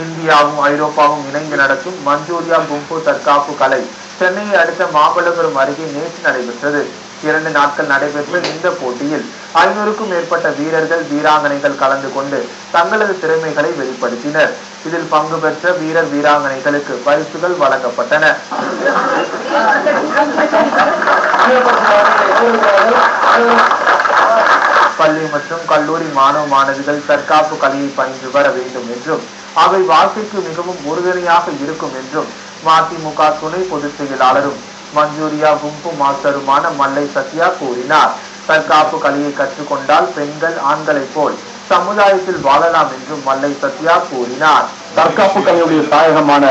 இந்தியாவும் ஐரோப்பாவும் இணைந்து நடத்தும் மஞ்சூரியா கும்பு தற்காப்பு கலை சென்னையை அடுத்த மாமல்லபுரம் அருகே நேற்று நடைபெற்றது. 2 நாட்கள் நடைபெற்ற இந்த போட்டியில் 500க்கும் மேற்பட்ட வீரர்கள் வீராங்கனைகள் கலந்து கொண்டு தங்களது திறமைகளை வெளிப்படுத்தினர். இதில் பங்கு பெற்ற வீரர் வீராங்கனைகளுக்கு பரிசுகள் வழங்கப்பட்டன. பள்ளி மற்றும் கல்லூரி மாணவ மாணவிகள் தற்காப்பு கலையை பயின்று வர வேண்டும் என்றும் அவை வாழ்க்கைக்கு மிகவும் உறுதுணையாக இருக்கும் என்றும் மதிமுக துணை பொதுச் செயலாளரும் மஞ்சூரியா கும்பு மாஸ்டருமான மல்லை சத்யா கூறினார். தற்காப்பு கலையை கற்றுக்கொண்டால் பெண்கள் ஆண்களைப் போல் சமுதாயத்தில் வாழலாம் என்றும் மல்லை சத்யா கூறினார். தற்காப்பு கலையுடைய தாயகமான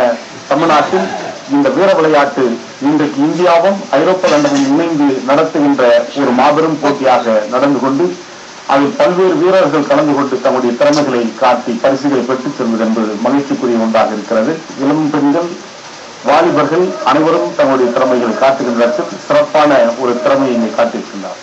தமிழ்நாட்டில் இந்த வீர விளையாட்டு இன்றைக்கு இந்தியாவும் ஐரோப்பா கண்டமும் இணைந்து நடத்துகின்ற ஒரு மாபெரும் போட்டியாக நடந்து கொண்டு அதில் பல்வேறு வீரர்கள் கலந்து கொண்டு தங்களுடைய திறமைகளை காட்டி பரிசுகளை பெற்றுச் செல்வது என்பது மகிழ்ச்சிக்குரிய ஒன்றாக இருக்கிறது. இளம் பெண்கள் வாலிபர்கள் அனைவரும் தங்களுடைய திறமைகளை காட்டுகின்ற சிறப்பான ஒரு திறமையை காட்டியிருக்கின்றார்.